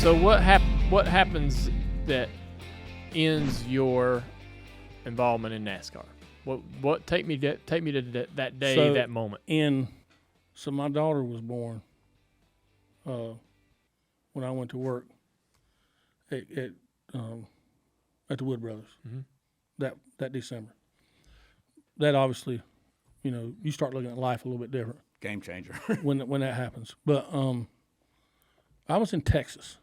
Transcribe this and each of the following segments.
So what happens that ends your involvement in NASCAR? What take me to that day, So that moment? So my daughter was born when I went to work at the Wood Brothers that December. That obviously, you start looking at life a little bit different. Game changer. when that happens. But I was in Texas.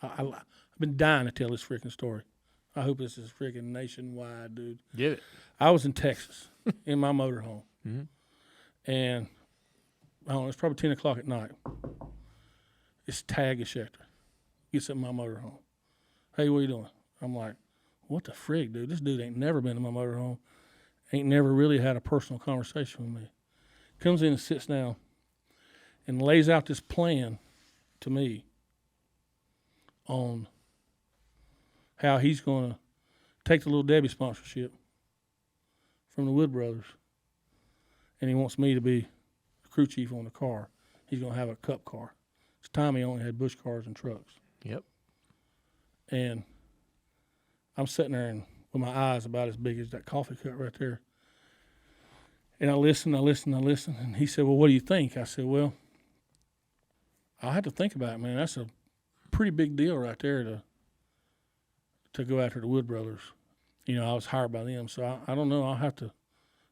I've been dying to tell this freaking story. I hope this is freaking nationwide, dude. Get it. I was in Texas in my motorhome. And I don't know, it's probably 10 o'clock at night. It's Tag Geschecter. Gets in my motorhome. Hey, what are you doing? I'm like, what the frig, dude? This dude ain't never been in my motorhome. Ain't never really had a personal conversation with me. Comes in and sits down and lays out this plan to me on how he's going to take the Little Debbie sponsorship from the Wood Brothers, and he wants me to be the crew chief on the car. He's going to have a cup car. This time he only had Busch cars and trucks. Yep. And I'm sitting there and with my eyes about as big as that coffee cup right there. And I listened. And he said, well, what do you think? I said, well, I'll have to think about it, man. That's a pretty big deal right there to go after the Wood Brothers. I was hired by them, so I don't know. I'll have to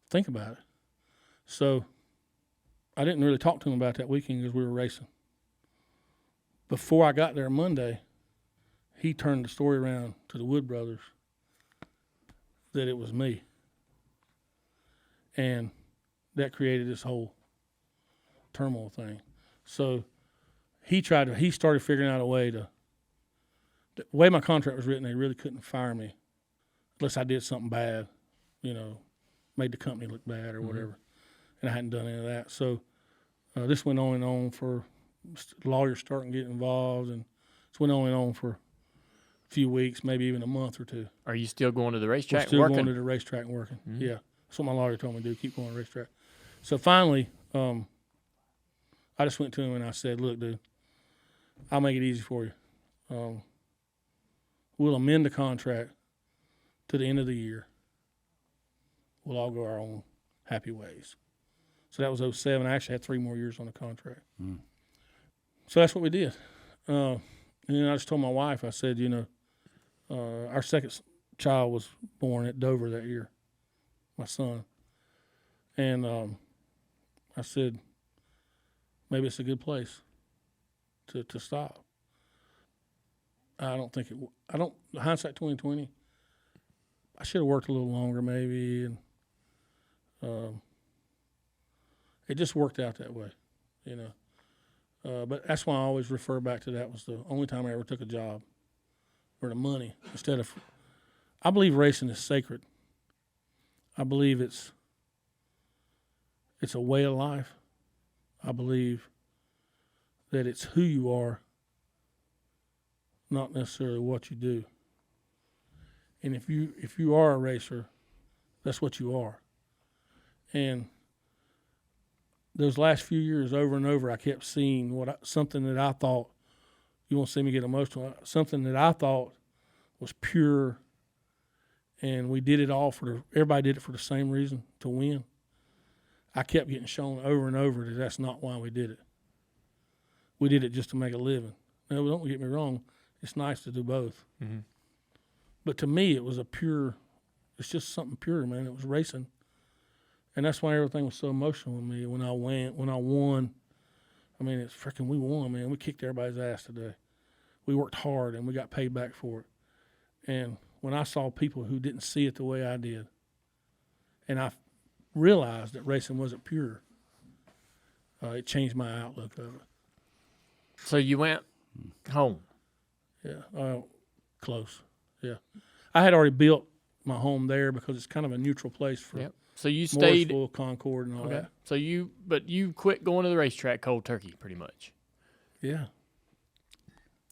think about it. So I didn't really talk to him about that weekend because we were racing. Before I got there Monday, he turned the story around to the Wood Brothers that it was me. And that created this whole turmoil thing. So he started figuring out a way the way my contract was written, they really couldn't fire me unless I did something bad, made the company look bad or whatever. And I hadn't done any of that. So this went on and on for lawyers starting to get involved, and this went on and on for a few weeks, maybe even a month or two. Are you still going to the racetrack? Still going to the racetrack and working. Yeah, that's what my lawyer told me to do. Keep going to the racetrack. So finally, I just went to him and I said, "Look, dude, I'll make it easy for you. We'll amend the contract to the end of the year. We'll all go our own happy ways." So that was 2007. I actually had 3 more years on the contract. So that's what we did. And then I just told my wife, I said, our second child was born at Dover that year, my son. And I said, maybe it's a good place to stop. Hindsight 2020, I should have worked a little longer maybe, and it just worked out that way, But that's why I always refer back to that was the only time I ever took a job for the money instead of. I believe racing is sacred. I believe it's a way of life. I believe that it's who you are, not necessarily what you do. And if you are a racer, that's what you are. And those last few years, over and over, I kept seeing something that I thought, you won't see me get emotional, something that I thought was pure, and we did it all everybody did it for the same reason, to win. I kept getting shown over and over that that's not why we did it. We did it just to make a living. Now, don't get me wrong, it's nice to do both. But to me, it was it's just something pure, man. It was racing. And that's why everything was so emotional with me when I won. I mean, it's freaking, we won, man. We kicked everybody's ass today. We worked hard and we got paid back for it. And when I saw people who didn't see it the way I did, and I realized that racing wasn't pure, it changed my outlook of it. So you went home? Yeah, close. Yeah, I had already built my home there because it's kind of a neutral place for. Yep. So you stayed Morrisville, Concord, and all that. So you quit going to the racetrack cold turkey, pretty much. Yeah.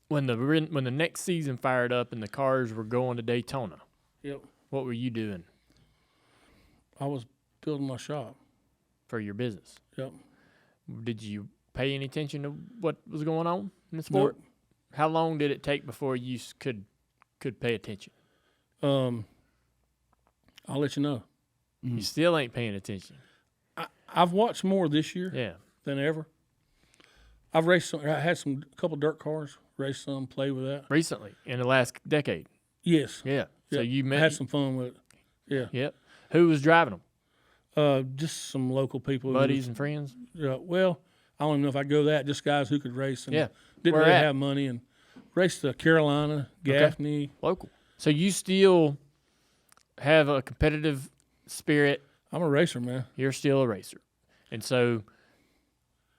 When the next season fired up and the cars were going to Daytona. Yep. What were you doing? I was building my shop for your business. Yep. Did you pay any attention to what was going on in the sport? Nope. How long did it take before you could pay attention? I'll let you know. You still ain't paying attention. I've watched more this year than ever. I've raced some. I had a couple dirt cars, raced some, played with that. Recently, in the last decade? Yes. Yeah. So you had some fun with it. Yeah. Yep. Who was driving them? Just some local people. Buddies and friends? Well, I don't even know if I go that. Just guys who could race and didn't Where really at? have money and raced Carolina, Gaffney. Local. So you still have a competitive spirit. I'm a racer, man. You're still a racer. And so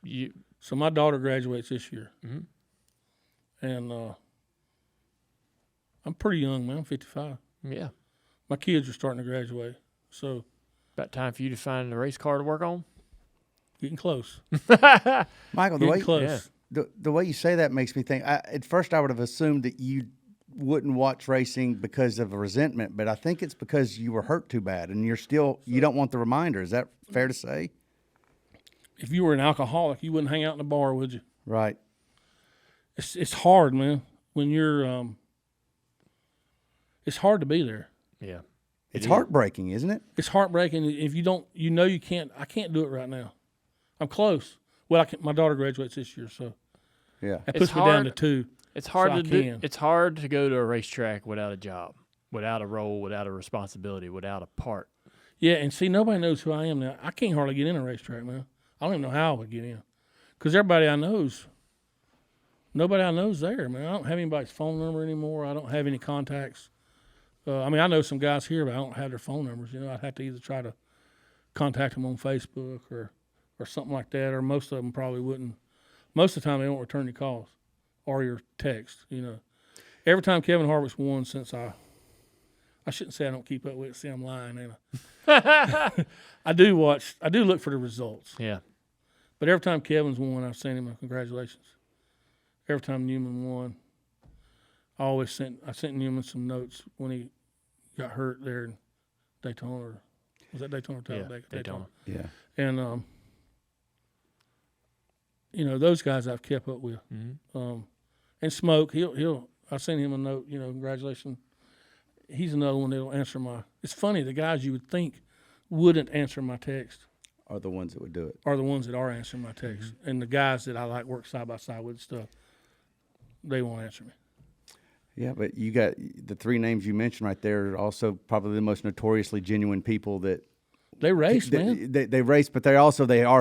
you. So my daughter graduates this year. Mm-hmm. And I'm pretty young, man. I'm 55. Yeah. My kids are starting to graduate. So about time for you to find a race car to work on? Getting close. Michael, the way you say that makes me think. At first, I would have assumed that you wouldn't watch racing because of a resentment, but I think it's because you were hurt too bad, and you don't want the reminder. Is that fair to say? If you were an alcoholic, you wouldn't hang out in the bar, would you? Right. It's hard, man. When you're, it's hard to be there. Yeah. It's heartbreaking, isn't it? It's heartbreaking if you don't. You can't. I can't do it right now. I'm close. Well, my daughter graduates this year, so that puts me down to 2. It's hard to do. It's hard to go to a racetrack without a job, without a role, without a responsibility, without a part. Yeah, and see, nobody knows who I am now. I can't hardly get in a racetrack, man. I don't even know how I would get in, because everybody I know's, nobody I know's there, man. I don't have anybody's phone number anymore. I don't have any contacts. I mean, I know some guys here, but I don't have their phone numbers. You know, I'd have to either try to contact them on Facebook or something like that, or most of them probably wouldn't. Most of the time, they don't return your calls or your text. You know, every time Kevin Harvick's won since I shouldn't say I don't keep up with it. See, I'm lying, ain't I? I do look for the results. Yeah. But every time Kevin's won, I've sent him a congratulations. Every time Newman won, I sent Newman some notes when he got hurt there in Daytona. Or, was that Daytona or Talladega? Yeah, Daytona. Yeah. And you know, those guys I've kept up with. Mm-hmm. And Smoke, I sent him a note, you know, congratulations. He's another one that'll answer it's funny, the guys you would think wouldn't answer my text Are the ones that would do it. are the ones that are answering my text. Mm-hmm. And the guys that I like work side by side with stuff, they won't answer me. Yeah, but you got the 3 names you mentioned right there are also probably the most notoriously genuine people that they race, man. They race, but they are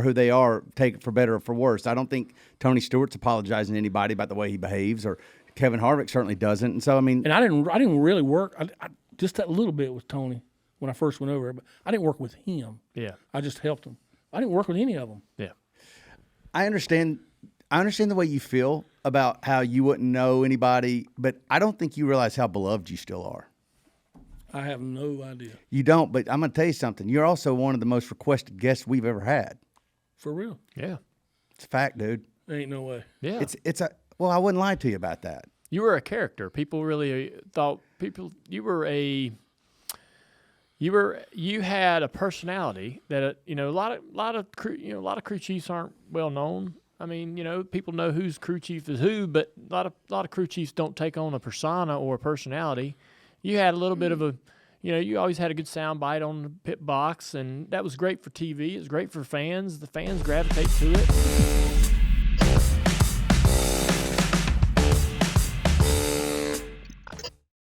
who they are, take it for better or for worse. I don't think Tony Stewart's apologizing to anybody about the way he behaves, or Kevin Harvick certainly doesn't. And so, I mean, and I didn't really work. I just that little bit with Tony when I first went over there, but I didn't work with him. Yeah. I just helped him. I didn't work with any of them. Yeah. I understand the way you feel about how you wouldn't know anybody, but I don't think you realize how beloved you still are. I have no idea. You don't, but I'm going to tell you something. You're also one of the most requested guests we've ever had. For real. Yeah. It's a fact, dude. There ain't no way. Yeah. Well, I wouldn't lie to you about that. You were a character. People really thought you had a personality that you know a lot of crew chiefs aren't well known. I mean, you know, people know who's crew chief is who, but a lot of crew chiefs don't take on a persona or a personality. You had a little bit of a, you know, you always had a good sound bite on the pit box, and that was great for TV. It was great for fans. The fans gravitate to it.